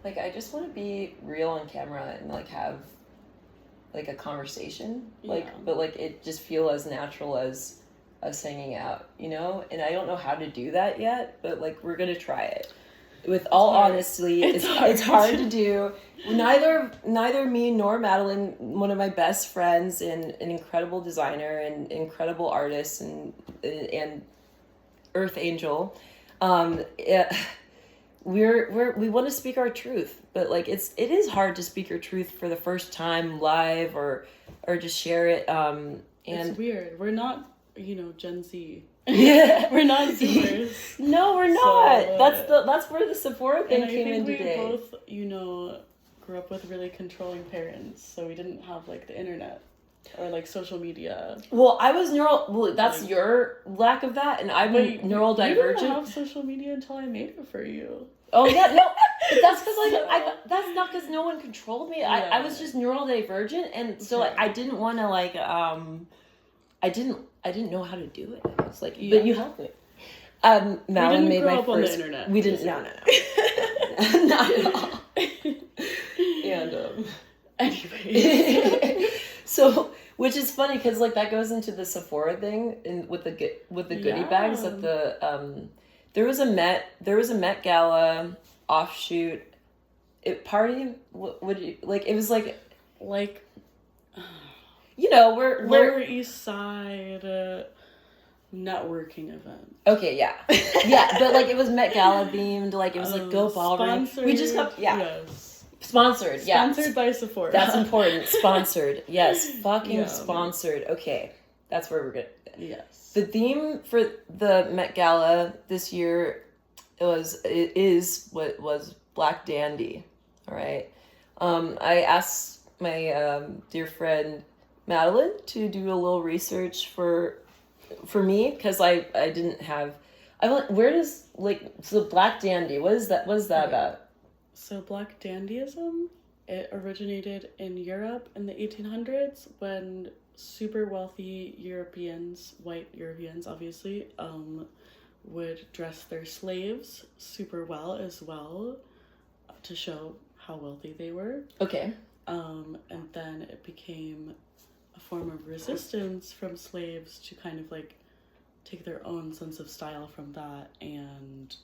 like, I just want to be real on camera and, like, have, like, a conversation. Like, but, like, it just feel as natural as us hanging out, you know? And I don't know how to do that yet, but, like, we're gonna try it. With all honesty, it's hard to do. Neither me nor Madeline, one of my best friends and an incredible designer and incredible artist and Earth Angel, we want to speak our truth, but like it is hard to speak your truth for the first time live or just share it. And it's weird. We're not, Gen Z. Yeah, we're not Zoomers. No, we're not. That's where the Sephora thing came in today. We both, grew up with really controlling parents, so we didn't have like the internet or like social media. Well, I was that's like, your lack of that, and I'm neurodivergent. You didn't have social media until I made it for you. Oh yeah, no, but that's because that's not because no one controlled me. Yeah. I was just neurodivergent, and so I didn't want to like I didn't know how to do it. I was like, but you helped me. Madeline made my first. On the internet. We didn't. No. Not at all. And anyways, so which is funny because like that goes into the Sephora thing and with the goodie bags at the there was a Met Gala offshoot party. Would you like? It was like. We're Lower East Side networking event. Okay, yeah, but like it was Met Gala themed. Like it was like Go Ballroom. We just got sponsored. Yeah, sponsored by Sephora. That's important. Sponsored. Yes, fucking sponsored. Okay, that's where we're good. Yes. The theme for the Met Gala this year is what was Black Dandy. All right. I asked my dear friend Madeline to do a little research for me because I didn't have where does so Black Dandy, what is that about? So Black Dandyism, it originated in Europe in the 1800s when super wealthy Europeans, white Europeans obviously, would dress their slaves super well as well to show how wealthy they were. Okay. And then it became a form of resistance from slaves to kind of like take their own sense of style from that. And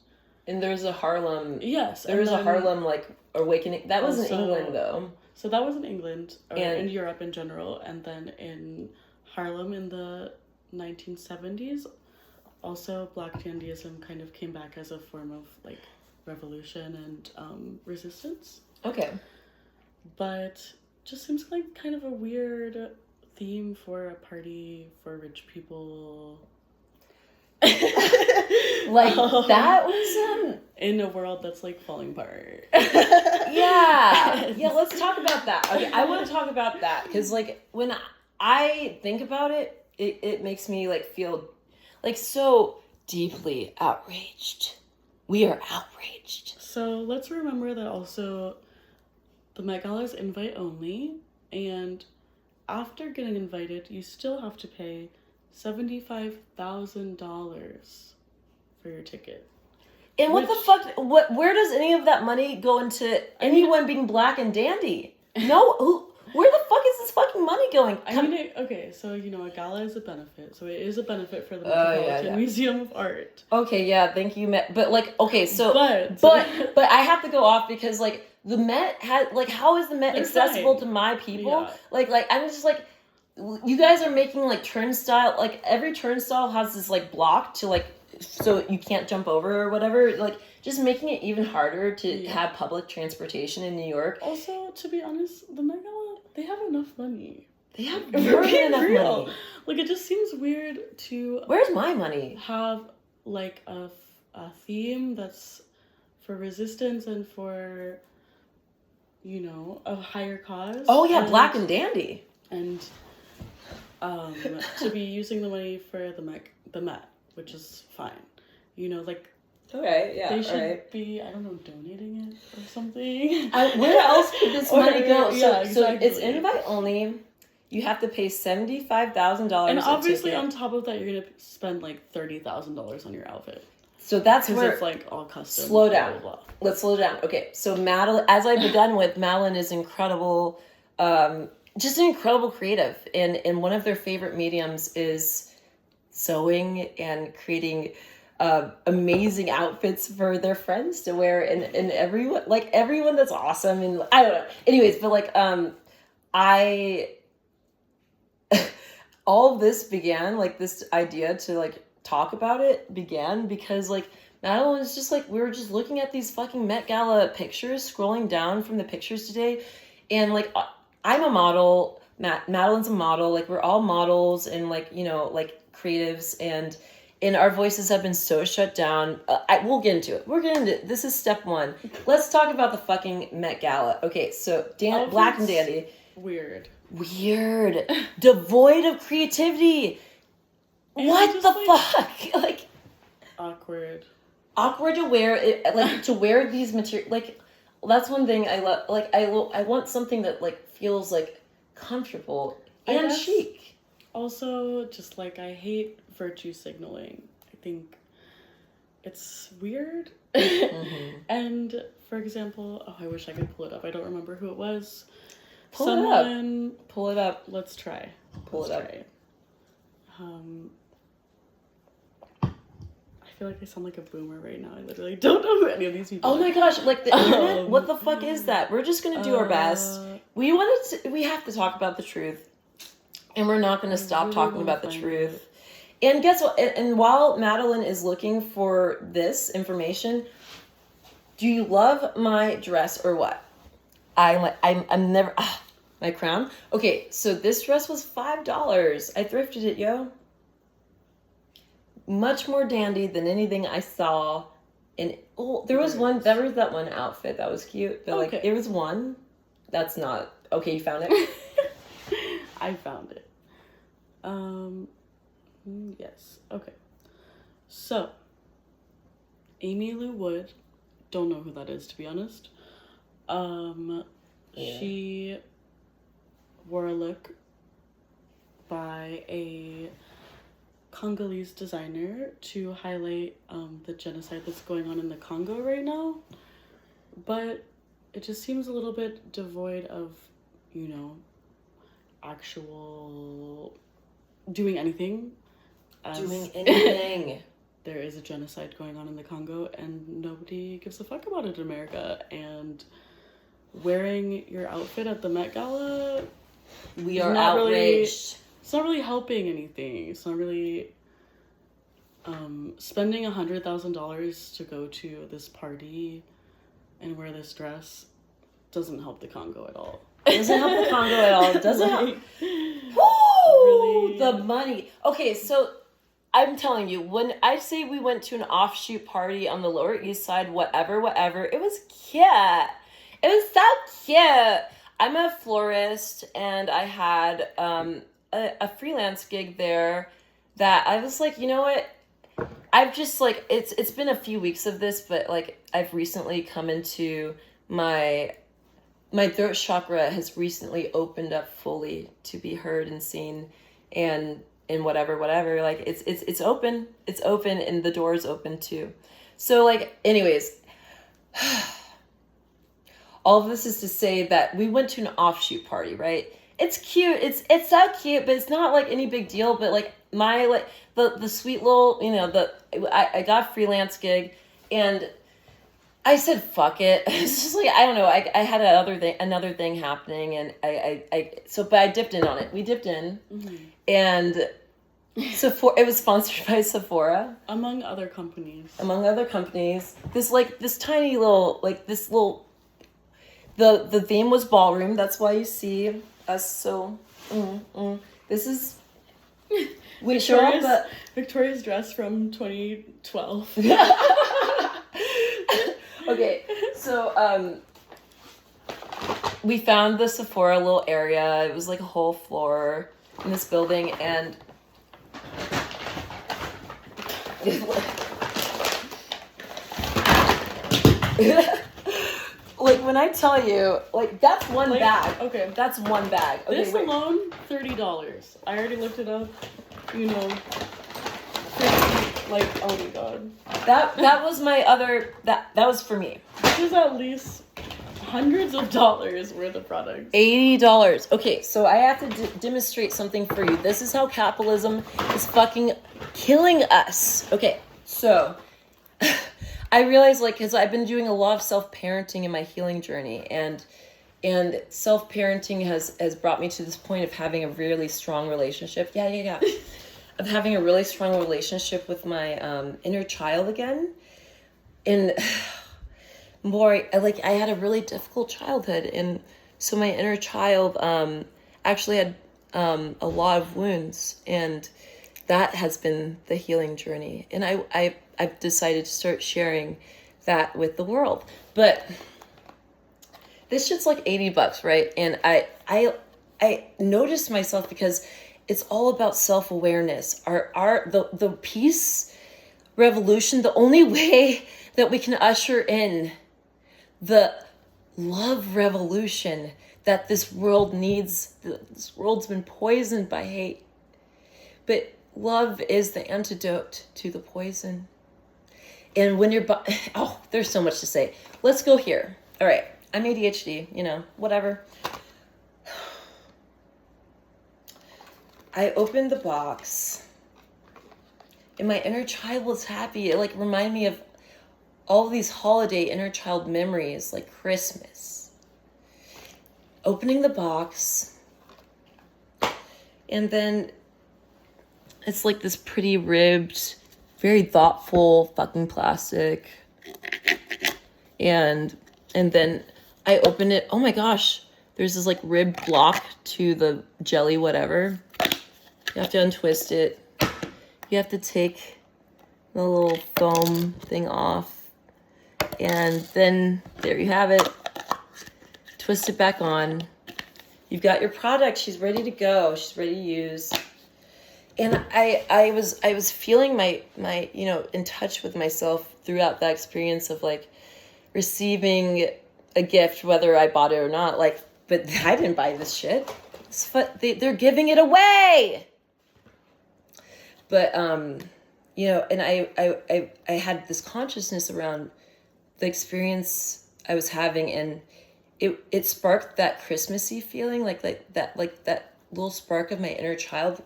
there's a Harlem. Yes. There was a Harlem like awakening. That was in England though. So that was in England or in Europe in general. And then in Harlem in the 1970s, also Black Dandyism kind of came back as a form of like revolution and resistance. Okay. But just seems like kind of a weird theme for a party for rich people. Like that was in a world that's like falling apart. Yeah, let's talk about that. Okay, I want to talk about that because like when I think about it, it makes me like feel like so deeply outraged. We are outraged. So let's remember that also the Met Gala is invite only, and after getting invited, you still have to pay $75,000 for your ticket. And what the fuck? Where does any of that money go into anyone being Black and dandy? No, where the fuck is this fucking money going? Okay, so a gala is a benefit, so it is a benefit for the Metropolitan Museum of Art. Okay, yeah, thank you, Met. But like, okay, so but I have to go off because like the Met had like, how is the Met accessible to my people? Yeah. Like I'm just like, you guys are making like turnstile, like every turnstile has this like block to like, so you can't jump over or whatever, like just making it even harder to have public transportation in New York. Also, to be honest, the Met Gala, they have enough money. They have more than enough money. Like it just seems weird to where's my money? Have like a theme that's for resistance and for a higher cause. Oh yeah, Black and dandy. And to be using the money for the Met, which is fine. Okay, yeah, they should be, I don't know, donating it or something. Where else could this money go? Exactly. So it's invite only. You have to pay $75,000. And obviously on top of that, you're going to spend like $30,000 on your outfit. So that's because where it's like all custom. Slow down. Blah, blah, blah. Let's slow down. Okay, so Madeline, as I've begun with, Madeline is incredible, just an incredible creative, and one of their favorite mediums is sewing and creating amazing outfits for their friends to wear, and everyone that's awesome, and I don't know. Anyways, but like I all of this began, like this idea to like talk about it began because like Madeline was just like, we were just looking at these fucking Met Gala pictures, scrolling down from the pictures today, and like I'm a model, Madeline's a model, like we're all models and like, you know, like creatives, and our voices have been so shut down. We'll get into it. We're getting into it. This is step one. Let's talk about the fucking Met Gala. Okay, so Black and Dandy. Weird. Devoid of creativity. And what the fuck? Like awkward to wear it, like to wear these material, like that's one thing I love. Like I want something that like feels like comfortable and chic. Also, just like I hate virtue signaling. I think it's weird. Mm-hmm. And for example, I wish I could pull it up. I don't remember who it was. Pull it up. Let's try. Pull it up. I feel like I sound like a boomer right now. I literally don't know who any of these people are. Oh my gosh, like the internet? What the fuck is that? We're just gonna do our best. We have to talk about the truth. And we're not gonna stop talking about the truth. And guess what? And while Madeline is looking for this information, do you love my dress or what? I'm never my crown. Okay, so this dress was $5. I thrifted it, yo. Much more dandy than anything I saw. And there was that one outfit that was cute, but like it was one. That's not okay. You found it. I found it. Yes. Okay. So, Amy Lou Wood, don't know who that is to be honest. She wore a look by a Congolese designer to highlight the genocide that's going on in the Congo right now, but it just seems a little bit devoid of, you know, actual doing anything. There is a genocide going on in the Congo and nobody gives a fuck about it in America, and wearing your outfit at the Met Gala, we are outraged. It's not really helping anything. It's not really spending $100,000 to go to this party and wear this dress doesn't help the Congo at all. Doesn't help the Congo at all. Doesn't help. Really? The money. Okay, so I'm telling you, when I say we went to an offshoot party on the Lower East Side, whatever, it was cute. It was so cute. I'm a florist, and I had a freelance gig there that I was like, you know what? I've just like, it's been a few weeks of this, but like I've recently come into my throat chakra has recently opened up fully to be heard and seen, and whatever, like it's open, and the door's open too. So like, anyways, all of this is to say that we went to an offshoot party, right? It's cute. It's so cute, but it's not like any big deal. But like the sweet little, you know, I got a freelance gig, and I said fuck it. It's just like, I don't know. I had another thing happening, and but I dipped in on it. We dipped in, and Sephora. It was sponsored by Sephora, among other companies. This tiny little The theme was ballroom. That's why you see us so. This is. We show up Victoria's dress from 2012. Okay, so we found the Sephora little area. It was like a whole floor in this building, and like when I tell you, like that's one bag. Okay, that's one bag. Okay, this alone $30. I already looked it up. You know, Like, oh my god. That was my other, that was for me. This is at least hundreds of dollars worth of products. $80. Okay, so I have to demonstrate something for you. This is how capitalism is fucking killing us. Okay, so I realize, like, because I've been doing a lot of self-parenting in my healing journey, and self-parenting has brought me to this point of having a really strong relationship. Yeah. Of having a really strong relationship with my inner child again. And boy, I had a really difficult childhood, and so my inner child actually had a lot of wounds, and that has been the healing journey. And I've decided to start sharing that with the world. But this shit's like $80, right? And I noticed myself, because it's all about self-awareness. The peace revolution, the only way that we can usher in the love revolution that this world needs. This world's been poisoned by hate, but love is the antidote to the poison. And when you're there's so much to say. Let's go here. All right, I'm ADHD, whatever. I opened the box, and my inner child was happy. It reminded me of all these holiday inner child memories, like Christmas. Opening the box, and then it's like this pretty ribbed, very thoughtful fucking plastic. And then I open it. Oh my gosh, there's this ribbed block to the jelly whatever. You have to untwist it. You have to take the little foam thing off. And then there you have it. Twist it back on. You've got your product. She's ready to go. She's ready to use. And I was feeling my in touch with myself throughout that experience of receiving a gift, whether I bought it or not. But I didn't buy this shit. They're giving it away. But and I had this consciousness around the experience I was having, and it sparked that Christmassy feeling, like that little spark of my inner child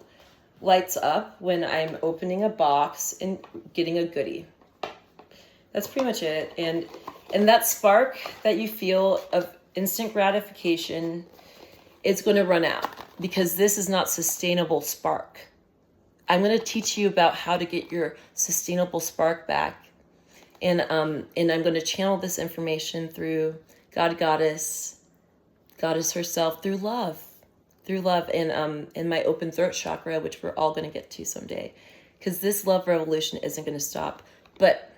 lights up when I'm opening a box and getting a goodie. That's pretty much it. And that spark that you feel of instant gratification, it's going to run out, because this is not sustainable spark. I'm going to teach you about how to get your sustainable spark back. And I'm going to channel this information through God, Goddess herself, through love, and my open throat chakra, which we're all going to get to someday, because this love revolution isn't going to stop. But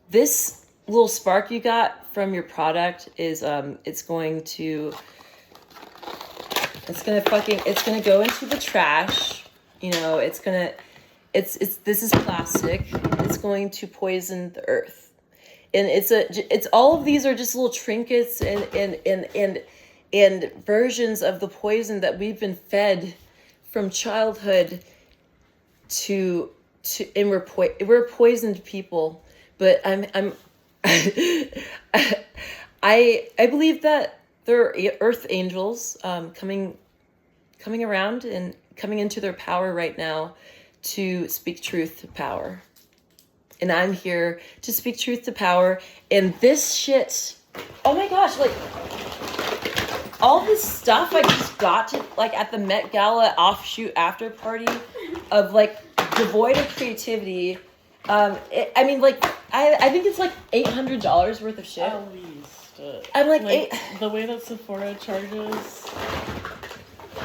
this little spark you got from your product is it's going to go into the trash. This is plastic. It's going to poison the earth. And it's all of these are just little trinkets and versions of the poison that we've been fed from childhood and we're poisoned people. But I believe that there are earth angels coming around and coming into their power right now to speak truth to power. And I'm here to speak truth to power. And this shit, oh my gosh, all this stuff I just got to at the Met Gala offshoot after party of devoid of creativity. I think it's $800 worth of shit. At least. I'm the way that Sephora charges,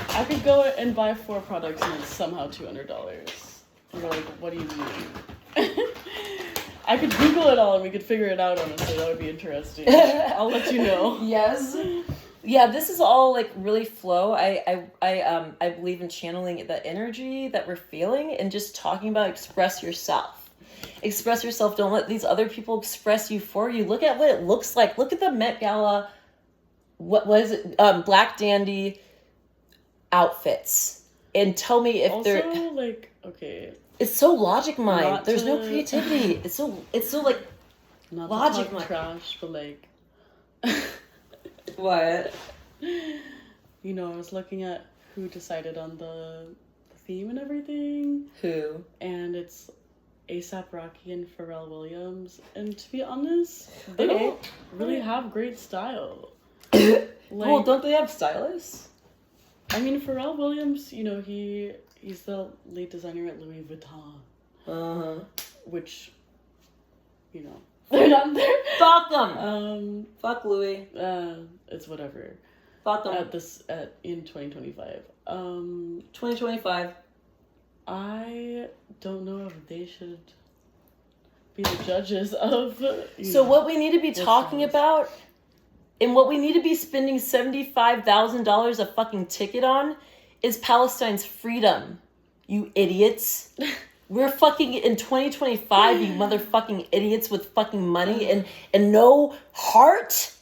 I could go and buy 4 products and it's somehow $200. You're like, what do you mean? I could Google it all and we could figure it out, honestly. That would be interesting. I'll let you know. Yes. Yeah, this is all really flow. I believe in channeling the energy that we're feeling and just talking about express yourself. Express yourself. Don't let these other people express you for you. Look at what it looks like. Look at the Met Gala what was it? Black Dandy outfits, and tell me if also, they're like, okay, it's so Logic Mind. Not There's no to- creativity. It's so like not Logic to talk Mind. trash, but like, what? you know, I was looking at who decided on the theme and everything, Who? and it's ASAP Rocky and Pharrell Williams, and to be honest, they Okay. don't really have great style. Well, Like, don't they have stylists? I mean, Pharrell Williams, you know, he's the lead designer at Louis Vuitton, which, you know, they're not there. Fuck them. Fuck Louis. It's whatever. Fuck them. In 2025. 2025. I don't know if they should be the judges of. So what we need to be talking styles. about, and what we need to be spending $75,000 a fucking ticket on, is Palestine's freedom. You idiots. We're fucking in 2025, you motherfucking idiots with fucking money and no heart.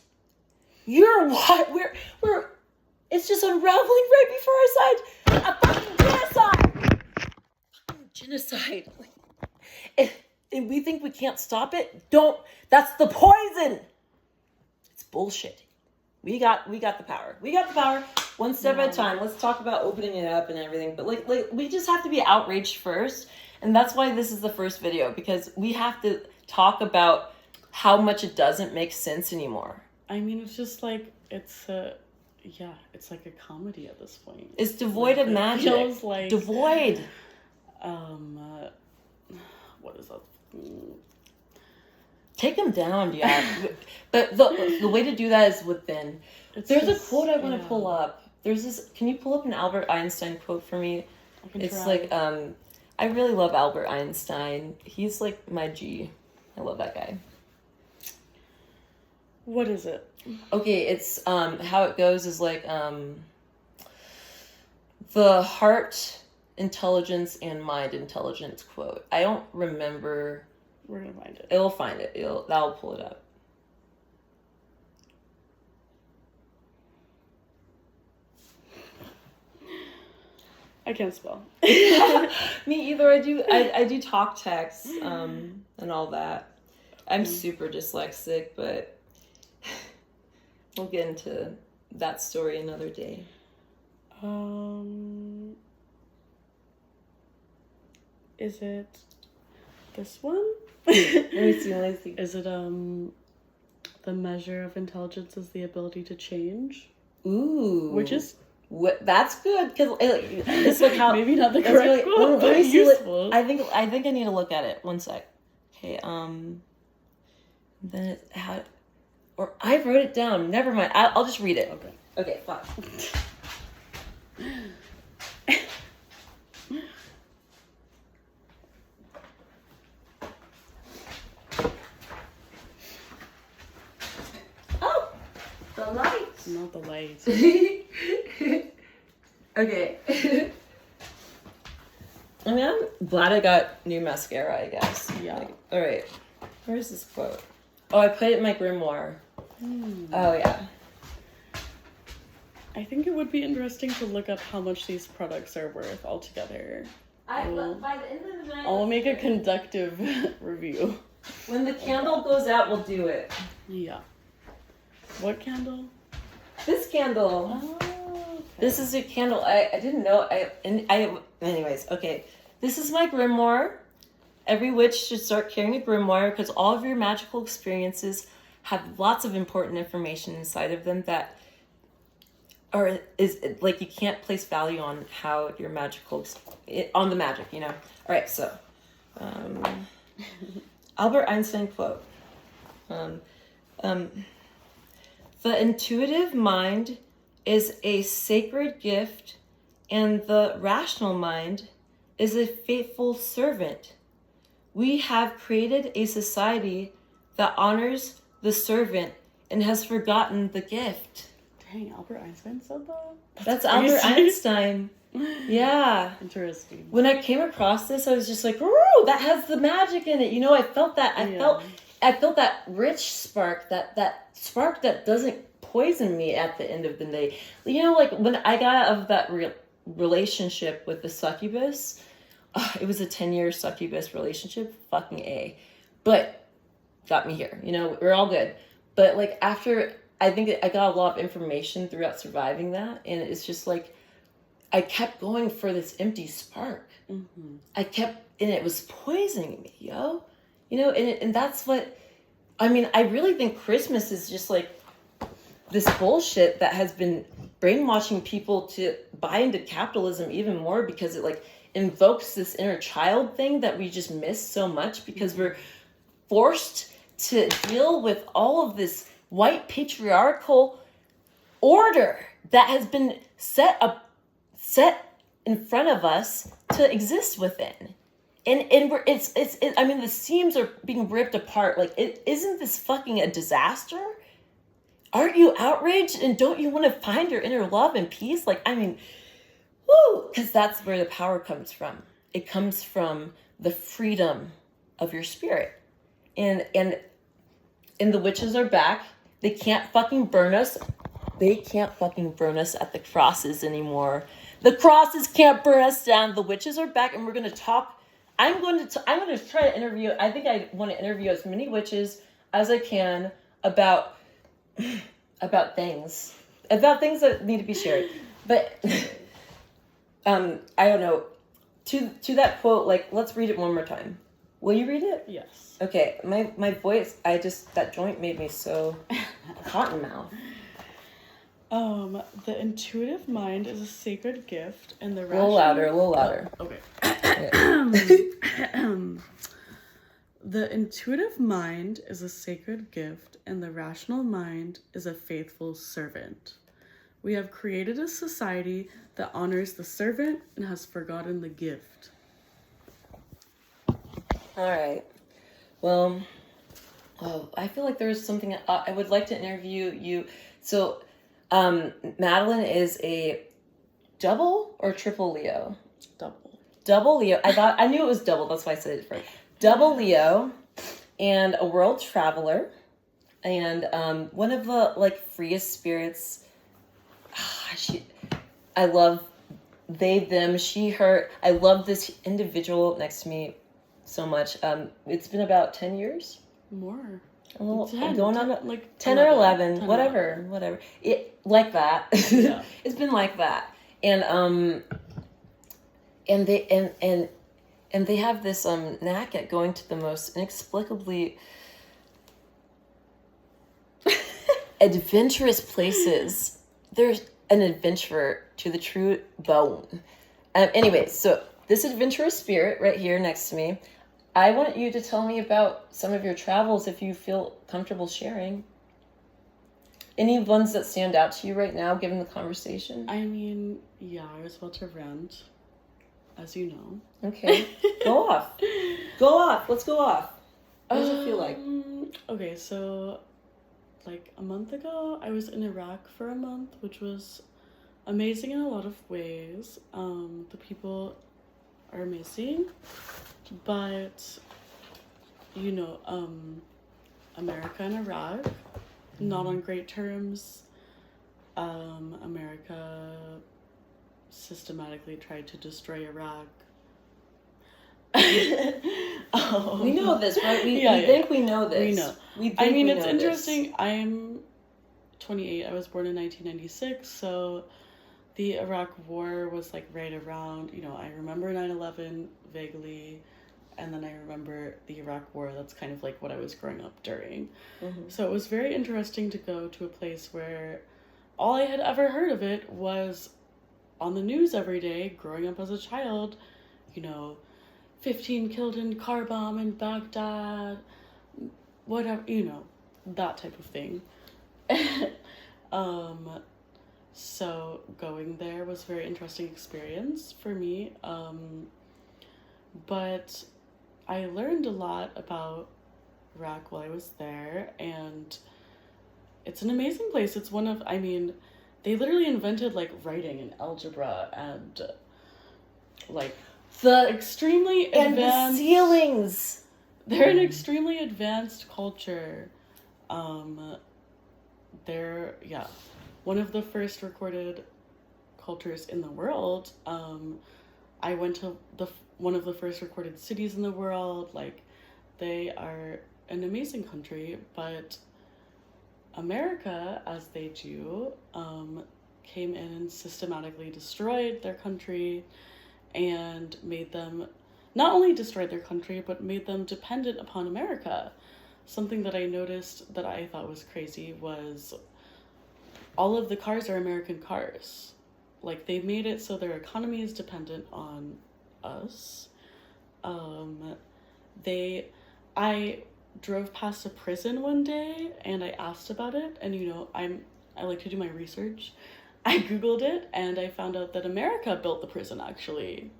You're what? We're. It's just unraveling right before our sight. A fucking genocide. Fucking genocide. And we think we can't stop it. Don't. That's the poison. It's bullshit. We got the power. We got the power. One step at a time. Let's talk about opening it up and everything. But like we just have to be outraged first. And that's why this is the first video, because we have to talk about how much it doesn't make sense anymore. I mean, it's just like, it's like a comedy at this point. It's devoid of It magic. feels like, Devoid. what is that? Take them down, yeah. But the way to do that is within. There's a quote I want to pull up. There's this. Can you pull up an Albert Einstein quote for me? I can It's try. like I really love Albert Einstein. He's like my G. I love that guy. What is it? Okay, it's how it goes is like the heart intelligence and mind intelligence quote. I don't remember. We're gonna find it. It'll find it. That'll pull it up. I can't spell. Me either. I do talk text and all that. I'm super dyslexic, but we'll get into that story another day. Is it this one? Let me see. Is it the measure of intelligence is the ability to change? Ooh, Which is that's good because it's like how maybe not the that's correct really, quote, let me but see, useful. I think I need to look at it. One sec. Okay. Then it had, or I wrote it down. Never mind. I'll just read it. Okay. Okay. Fine. Oh, the lights. Not the lights. Okay. I mean, I'm glad I got new mascara, I guess. Yeah. All right. Where's this quote? Oh, I put it in my grimoire. Oh, yeah. I think it would be interesting to look up how much these products are worth altogether. By the end of the night, I'll make a conductive review. when the candle goes out, we'll do it. Yeah. What candle? This candle. Oh, okay. This is a candle. I didn't know. Anyways, okay. This is my grimoire. Every witch should start carrying a grimoire because all of your magical experiences have lots of important information inside of them that is like you can't place value on how your on the magic, you know. All right, so Albert Einstein quote. The intuitive mind is a sacred gift, and the rational mind is a faithful servant. We have created a society that honors the servant and has forgotten the gift. Dang, Albert Einstein said that? That's Albert Einstein. Yeah. Interesting. When I came across this, I was just like, "Ooh, that has the magic in it." You know, I felt that. I felt that rich spark, that spark that doesn't poisoned me at the end of the day. You know, like when I got out of that relationship with the succubus, it was a 10-year succubus relationship, fucking A. But got me here, you know, we're all good. But like after, I think I got a lot of information throughout surviving that, and it's just like, I kept going for this empty spark. Mm-hmm. And it was poisoning me, yo. You know, and that's what, I mean, I really think Christmas is just like this bullshit that has been brainwashing people to buy into capitalism even more, because it like invokes this inner child thing that we just miss so much, because we're forced to deal with all of this white patriarchal order that has been set in front of us to exist within. And we're it's I mean, the seams are being ripped apart. Like, isn't this fucking a disaster? Aren't you outraged? And don't you want to find your inner love and peace? Like, I mean, woo, because that's where the power comes from. It comes from the freedom of your spirit. And the witches are back. They can't fucking burn us. They can't fucking burn us at the crosses anymore. The crosses can't burn us down. The witches are back, and we're going to talk. I'm going to try to interview. I think I want to interview as many witches as I can about things that need to be shared. But I don't know. To that quote, like, let's read it one more time. Will you read it? Yes. Okay, my voice, that joint made me so cotton mouth. The intuitive mind is a sacred gift, and the A little louder. Oh, okay. Yeah. The intuitive mind is a sacred gift, and the rational mind is a faithful servant. We have created a society that honors the servant and has forgotten the gift. All right. Well, I feel like there's something I would like to interview you. So, Madeline is a double or triple Leo? Double Leo. I knew it was double. That's why I said it first. Double Leo, and a world traveler, and one of the like freest spirits. I love they, them, she, her. I love this individual next to me so much. It's been about 10 years. More. A little, 10, going on like 10 or 11, whatever. It like that. Yeah. It's been like that, and they have this knack at going to the most inexplicably adventurous places. There's an adventurer to the true bone. Anyways, so this adventurous spirit right here next to me, I want you to tell me about some of your travels if you feel comfortable sharing. Any ones that stand out to you right now, given the conversation? I mean, yeah, I was about to rant, as you know. Okay. Go off. Let's go off. What does it feel like? Okay, so like a month ago, I was in Iraq for a month, which was amazing in a lot of ways. The people are amazing, but you know, America and Iraq, not on great terms. America systematically tried to destroy Iraq. We know this, right? We think we know this. We know. I mean, it's interesting. I am 28. I was born in 1996, so the Iraq War was like right around, you know, I remember 9/11 vaguely, and then I remember the Iraq War. That's kind of like what I was growing up during. Mm-hmm. So it was very interesting to go to a place where all I had ever heard of it was on the news every day growing up as a child, you know, 15 killed in car bomb in Baghdad, whatever, you know, that type of thing. So going there was a very interesting experience for me. But I learned a lot about Iraq while I was there, and it's an amazing place. It's one of, I mean, they literally invented like writing and algebra and like the extremely and advanced the ceilings. They're an extremely advanced culture. they're, one of the first recorded cultures in the world. I went to one of the first recorded cities in the world. Like, they are an amazing country, but America, as they do, came in and systematically destroyed their country and made them, not only destroyed their country, but made them dependent upon America. Something that I noticed that I thought was crazy was all of the cars are American cars. Like, they made it so their economy is dependent on us. I drove past a prison one day and I asked about it, and I like to do my research. I Googled it and I found out that America built the prison, actually.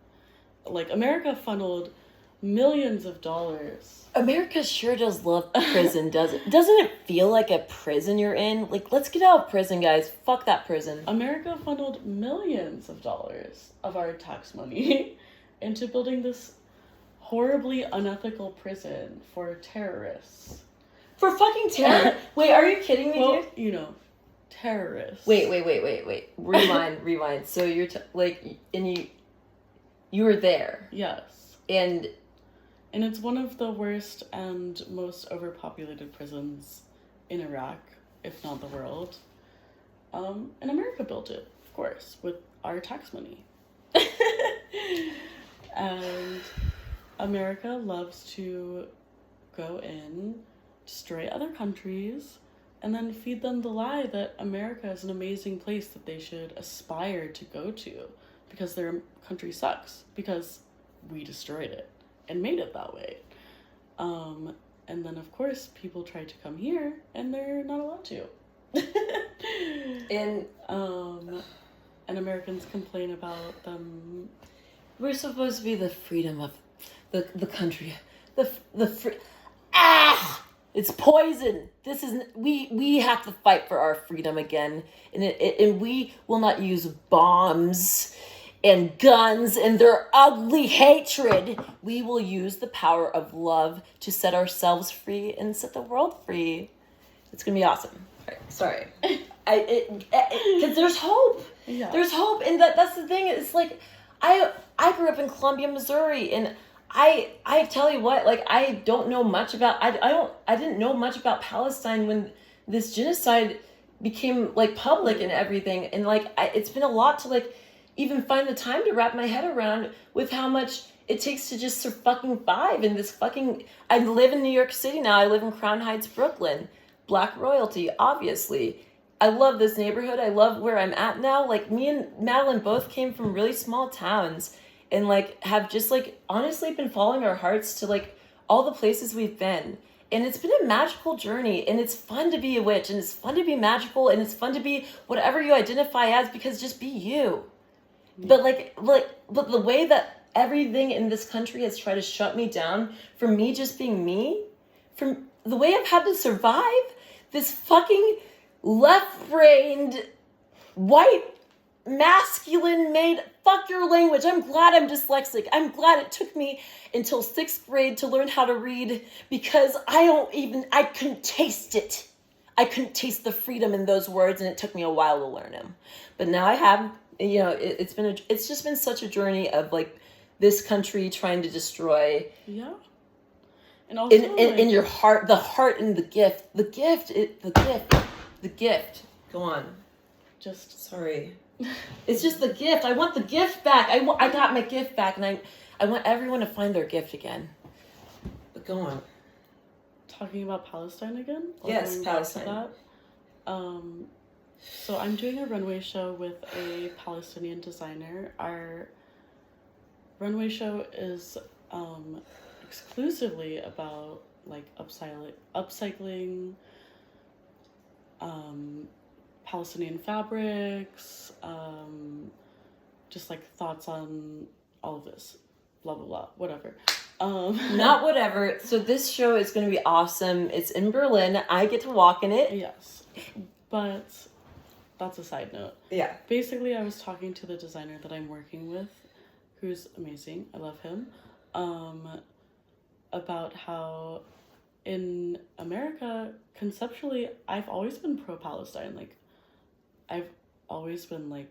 Like, America funneled millions of dollars. America sure does love prison, doesn't it feel like a prison you're in? Like, let's get out of prison, guys. Fuck that prison. America funneled millions of dollars of our tax money into building this horribly unethical prison for terrorists. For fucking terror? Wait, are you kidding me, Well, dude? Terrorists. Wait. Rewind. So you're and you were there. Yes. And it's one of the worst and most overpopulated prisons in Iraq, if not the world. And America built it, of course, with our tax money. And America loves to go in, destroy other countries, and then feed them the lie that America is an amazing place that they should aspire to go to because their country sucks, because we destroyed it and made it that way. And then, of course, people try to come here and they're not allowed to. and Americans complain about them. We're supposed to be the freedom of the country. It's poison. This is we have to fight for our freedom again, and we will not use bombs and guns and their ugly hatred. We will use the power of love to set ourselves free and set the world free. It's gonna be awesome. Right, sorry, because there's hope. Yeah. There's hope, and that's the thing. It's like I grew up in Columbia, Missouri, and I tell you what, like, I don't know much about, I didn't know much about Palestine when this genocide became, like, public and everything, and, like, it's been a lot to, like, even find the time to wrap my head around with how much it takes to just survive in this fucking, I live in New York City now, I live in Crown Heights, Brooklyn, Black royalty, obviously. I love this neighborhood, I love where I'm at now, like, me and Madeline both came from really small towns, and, like, have just, like, honestly been following our hearts to, like, all the places we've been. And it's been a magical journey, and it's fun to be a witch, and it's fun to be magical, and it's fun to be whatever you identify as, because just be you. Yeah. But the way that everything in this country has tried to shut me down from me just being me, from the way I've had to survive, this fucking left-brained, white, masculine made, fuck your language. I'm glad I'm dyslexic. I'm glad it took me until 6th grade to learn how to read, because I couldn't taste it. I couldn't taste the freedom in those words, and it took me a while to learn them. But now I have, it's just been such a journey of, like, this country trying to destroy. Yeah. And also in your heart, the heart and the gift. The gift. Go on. Sorry. It's just the gift. I want the gift back. I got my gift back, and I want everyone to find their gift again. But go on. Talking about Palestine again? Yes, Palestine. So I'm doing a runway show with a Palestinian designer. Our runway show is exclusively about, like, upcycling Palestinian fabrics, just, like, thoughts on all of this, blah blah blah, whatever. Not whatever. So this show is going to be awesome. It's in Berlin. I get to walk in it. Yes, but that's a side note. Yeah. Basically, I was talking to the designer that I'm working with, who's amazing. I love him. About how in America, conceptually, I've always been pro-Palestine. Like, I've always been like,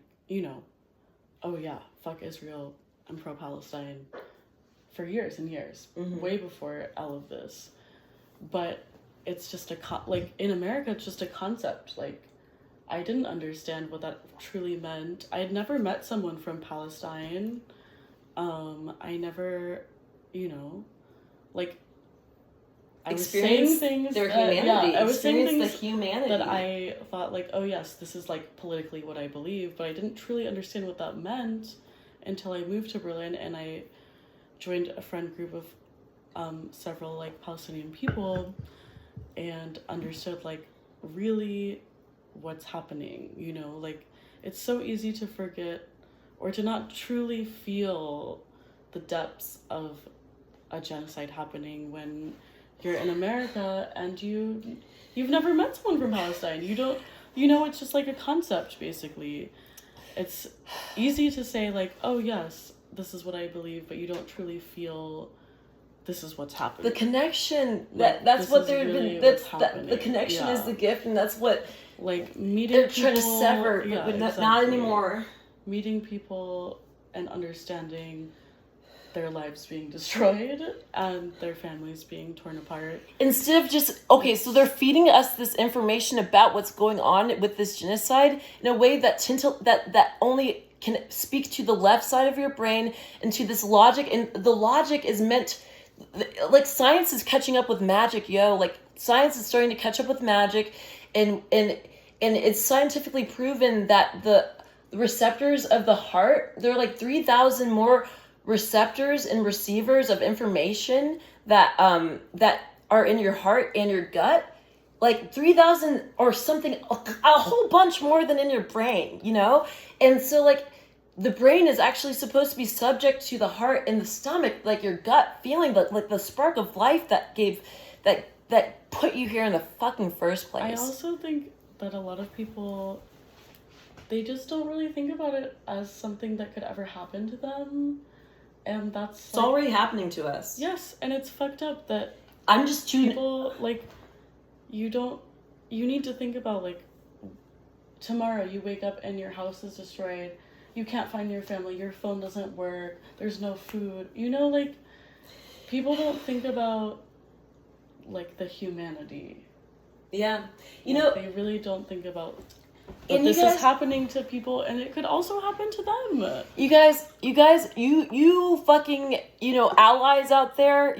oh yeah, fuck Israel, I'm pro-Palestine for years and years, way before all of this. But it's just like, in America, it's just a concept. Like, I didn't understand what that truly meant. I had never met someone from Palestine. I never, like, I was saying things. Their humanity. I was saying things the humanity that I thought, like, oh yes, this is like politically what I believe, but I didn't truly understand what that meant until I moved to Berlin and I joined a friend group of several like Palestinian people and understood like really what's happening. Like, it's so easy to forget or to not truly feel the depths of a genocide happening when you're in America and you've never met someone from Palestine. You don't, it's just like a concept, basically. It's easy to say like, oh yes, this is what I believe, but you don't truly feel this is what's happening. The connection, that's what they're really the connection is the gift, and that's what like meeting they're people, trying to sever, but exactly. not anymore. Meeting people and understanding their lives being destroyed and their families being torn apart. Instead of just, so they're feeding us this information about what's going on with this genocide in a way that that only can speak to the left side of your brain and to this logic. And the logic is meant, like, science is catching up with magic, like, science is starting to catch up with magic, and it's scientifically proven that the receptors of the heart, there are like 3,000 more receptors and receivers of information that are in your heart and your gut, like 3,000 or something, a whole bunch more than in your brain, and so like the brain is actually supposed to be subject to the heart and the stomach, like your gut feeling, like the spark of life that put you here in the fucking first place. I also think that a lot of people, they just don't really think about it as something that could ever happen to them. And it's already happening to us. Yes, and it's fucked up that I'm just too... People, like, you need to think about, like, tomorrow you wake up and your house is destroyed, you can't find your family, your phone doesn't work, there's no food. Like, people don't think about, like, the humanity. Yeah. They really don't think about... But this is happening to people, and it could also happen to them. You guys, you fucking, allies out there,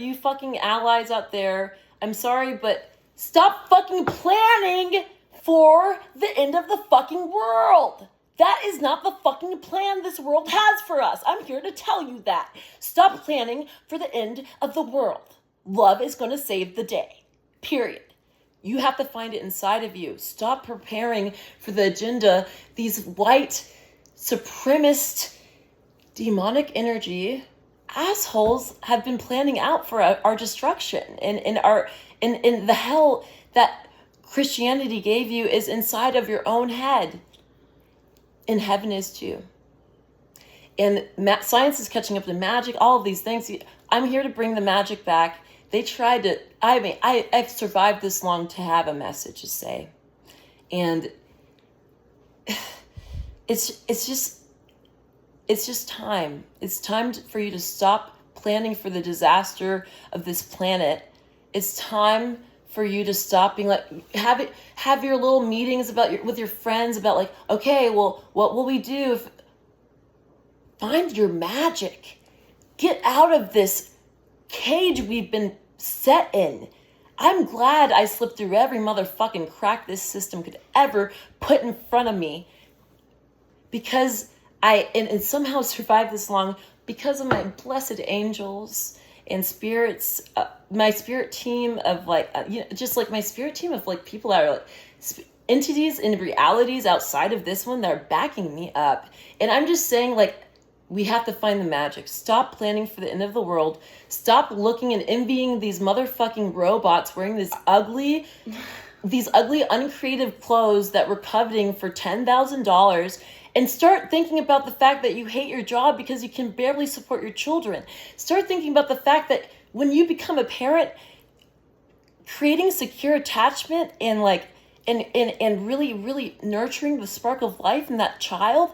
I'm sorry, but stop fucking planning for the end of the fucking world. That is not the fucking plan this world has for us. I'm here to tell you that. Stop planning for the end of the world. Love is going to save the day. Period. You have to find it inside of you. Stop preparing for the agenda these white, supremacist, demonic energy assholes have been planning out for our destruction. And the hell that Christianity gave you is inside of your own head. And heaven is too. And science is catching up to magic, all of these things. I'm here to bring the magic back. They tried to, I've survived this long to have a message to say. And it's just time. It's time for you to stop planning for the disaster of this planet. It's time for you to stop being like, have your little meetings with your friends about like, okay, well, what will we do? Find your magic. Get out of this cage we've been set in. I'm glad I slipped through every motherfucking crack this system could ever put in front of me, because I somehow survived this long because of my blessed angels and spirits, my spirit team of like, just like my spirit team of like people that are like entities and realities outside of this one that are backing me up. And I'm just saying, like, we have to find the magic. Stop planning for the end of the world. Stop looking and envying these motherfucking robots wearing these ugly, uncreative clothes that we're coveting for $10,000, and start thinking about the fact that you hate your job because you can barely support your children. Start thinking about the fact that when you become a parent, creating secure attachment and like and really really nurturing the spark of life in that child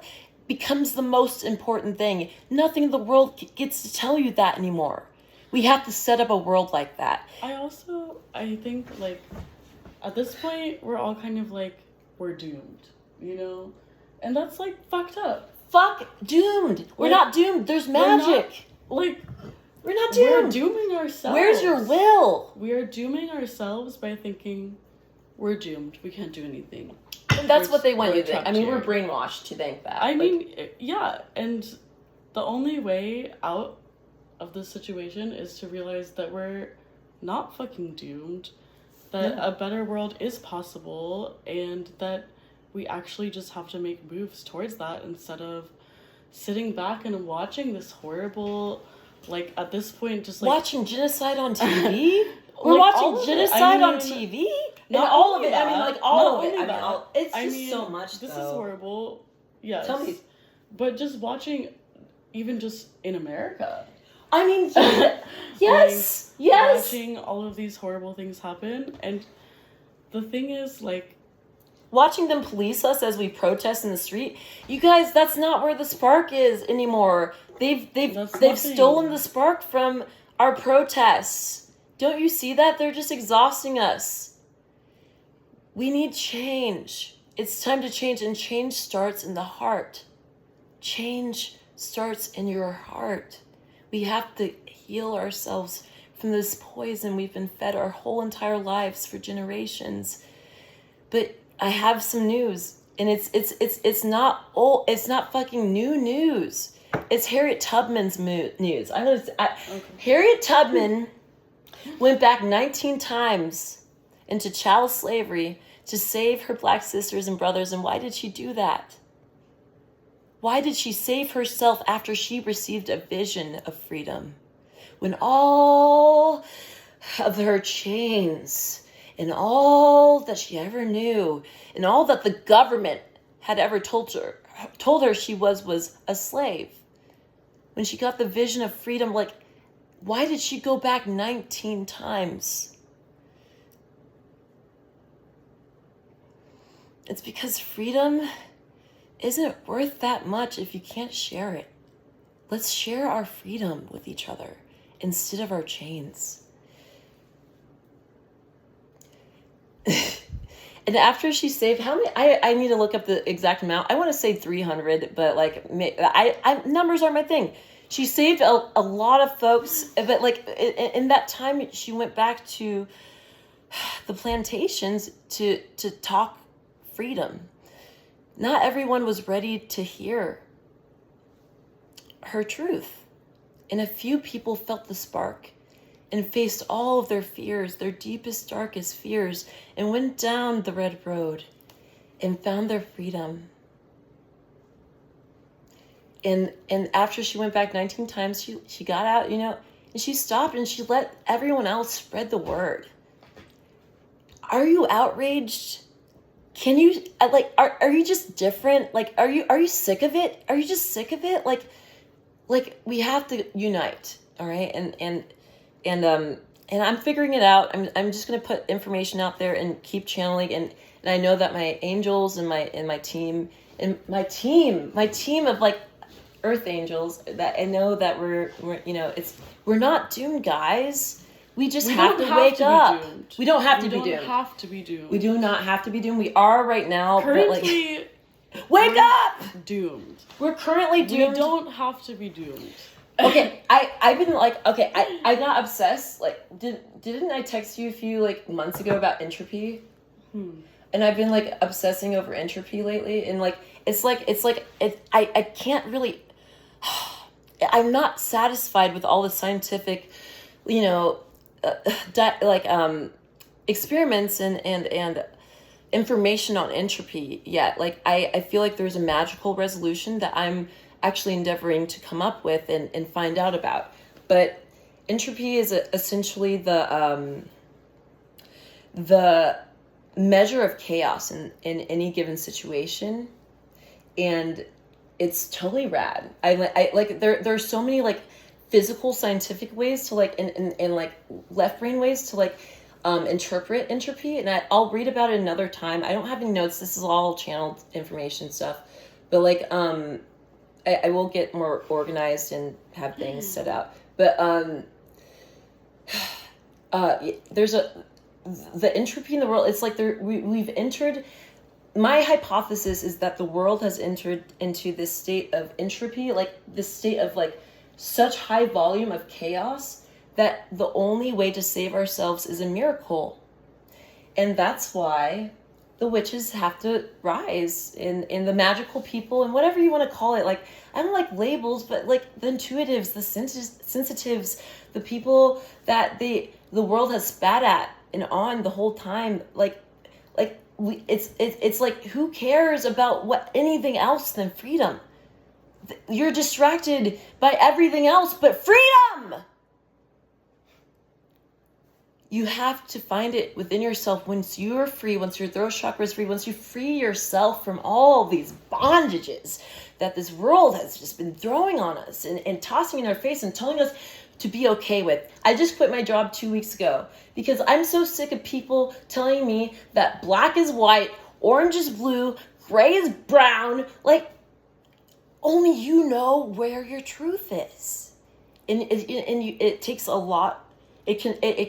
becomes the most important thing. Nothing in the world gets to tell you that anymore. We have to set up a world like that. I think, like, at this point, we're all kind of like, we're doomed, you know? And that's, like, fucked up. Fuck doomed. We're not doomed. There's magic. We're not doomed. We're dooming ourselves. Where's your will? We are dooming ourselves by thinking we're doomed. We can't do anything. And that's what they want you to think. I mean, we're brainwashed to think that. I mean, yeah. And the only way out of this situation is to realize that we're not fucking doomed, that a better world is possible, and that we actually just have to make moves towards that instead of sitting back and watching this horrible, like, at this point, just like... Watching genocide on TV? We're watching genocide on TV? Not all of it. That. I mean, like, all of it. I mean, it's just so much, This though. is horrible. Yes. Tell me. But just watching, even just in America... I mean, yes, like, yes. Watching all of these horrible things happen, and the thing is, like, watching them police us as we protest in the street. You guys, that's not where the spark is anymore. They've stolen the spark from our protests. Don't you see that? They're just exhausting us. We need change. It's time to change, and change starts in the heart. Change starts in your heart. We have to heal ourselves from this poison we've been fed our whole entire lives for generations. But I have some news, and it's not old. It's not fucking new news. It's Harriet Tubman's news. Harriet Tubman went back 19 times into chattel slavery to save her black sisters and brothers. And why did she do that? Why did she save herself after she received a vision of freedom? When all of her chains and all that she ever knew and all that the government had ever told her she was a slave. When she got the vision of freedom, like, why did she go back 19 times? It's because freedom isn't worth that much if you can't share it. Let's share our freedom with each other instead of our chains. And after she saved, how many? I need to look up the exact amount. I want to say 300, but like, I numbers aren't my thing. She saved a lot of folks, but like in that time, she went back to the plantations to talk freedom. Not everyone was ready to hear her truth. And a few people felt the spark and faced all of their fears, their deepest, darkest fears, and went down the red road and found their freedom. And after she went back 19 times, she got out, you know, and she stopped and she let everyone else spread the word. Are you outraged? Can you, like, are you just different? Like, are you sick of it? Are you just sick of it? Like we have to unite, all right? And I'm figuring it out. I'm just gonna put information out there and keep channeling. And I know that my angels and my team of like earth angels, that I know that we're you know, we're not doomed, guys. We just have to wake up. We don't have to be doomed. We don't have to be doomed. We do not have to be doomed. We are right now. Currently, but like, wake up! Doomed. We're currently doomed. We don't have to be doomed. Okay, I've been like, okay, I got obsessed. Like, didn't I text you a few like months ago about entropy? And I've been like obsessing over entropy lately, and like I can't really. I'm not satisfied with all the scientific, you know, experiments and information on entropy yet. Like, I feel like there's a magical resolution that I'm actually endeavoring to come up with and find out about. But entropy is essentially the measure of chaos in any given situation. And it's totally rad. I like, there's so many like physical scientific ways to like, and like left brain ways to like interpret entropy, and I'll read about it another time. I don't have any notes. This is all channeled information stuff, but like I will get more organized and have things set out. But there's the entropy in the world. It's like we've entered. My hypothesis is that the world has entered into this state of entropy, like this state of like such high volume of chaos that the only way to save ourselves is a miracle. And that's why the witches have to rise in the magical people and whatever you want to call it. Like, I don't like labels, but like the intuitives, the sensitives, the people that the world has spat at and on the whole time. It's like, who cares about what anything else than freedom? You're distracted by everything else but freedom. You have to find it within yourself. Once you're free, once your throat chakra is free, once you free yourself from all these bondages that this world has just been throwing on us and tossing in our face and telling us to be okay with. I just quit my job 2 weeks ago because I'm so sick of people telling me that black is white, orange is blue, gray is brown. Like, only you know where your truth is. And it takes a lot. It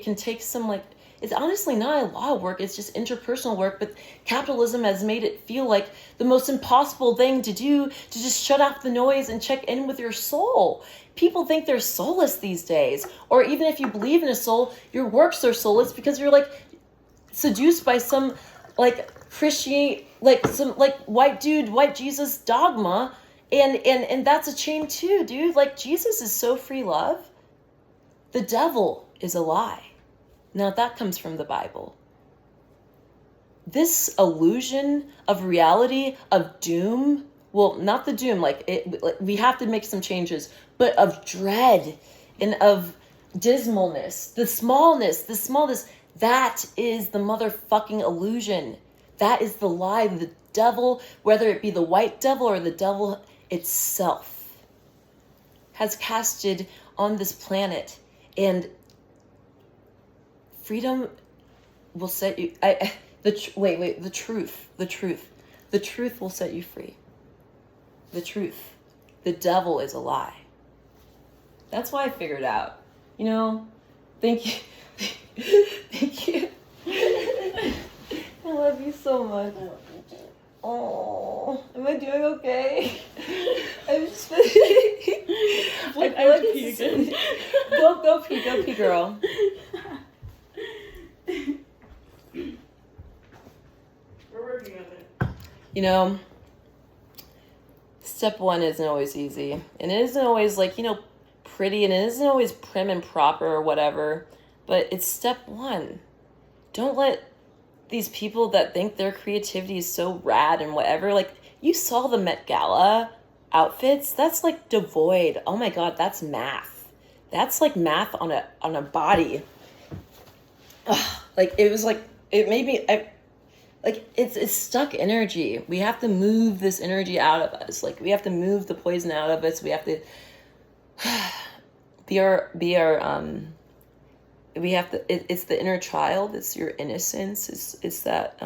can take some, like, it's honestly not a lot of work. It's just interpersonal work. But capitalism has made it feel like the most impossible thing to do, to just shut off the noise and check in with your soul. People think they're soulless these days. Or even if you believe in a soul, your works are soulless because you're like seduced by some like Christian, like some like white Jesus dogma. And that's a chain too, dude. Like, Jesus is so free love. The devil is a lie. Now that comes from the Bible. This illusion of reality, of doom, well, not the doom, like we have to make some changes, but of dread and of dismalness, the smallness, that is the motherfucking illusion. That is the lie. The devil, whether it be the white devil or the devil itself, has casted on this planet. And freedom will set you. The truth will set you free. The truth. The devil is a lie. That's why I figured out. You know, thank you. Thank you. I love you so much. Oh, am I doing okay? I'm just. I feel like pee again. Go pee, girl. We're working on it. You know, step one isn't always easy, and it isn't always like, pretty, and it isn't always prim and proper or whatever, but it's step one. Don't let these people that think their creativity is so rad and whatever, like, you saw the Met Gala outfits, that's like devoid. Oh my God, that's math. That's like math on a body. Ugh, like, it was like, it made me, it's stuck energy. We have to move this energy out of us. Like, we have to move the poison out of us. We have to it's the inner child. It's your innocence. It's that,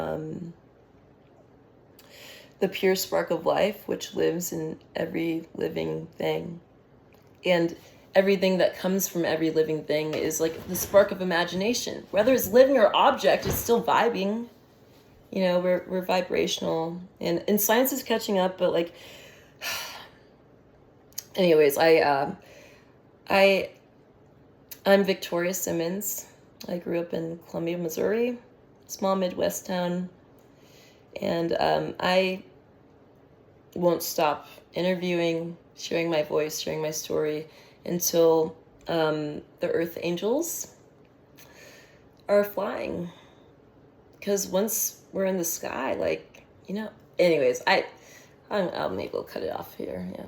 the pure spark of life, which lives in every living thing. And everything that comes from every living thing is like the spark of imagination. Whether it's living or object, it's still vibing. We're vibrational, and science is catching up, but like, anyways, I'm Victoria Simmons. I grew up in Columbia, Missouri, small Midwest town, and I won't stop interviewing, sharing my voice, sharing my story until the Earth Angels are flying. Because once we're in the sky, anyways, I'll maybe we'll cut it off here, yeah.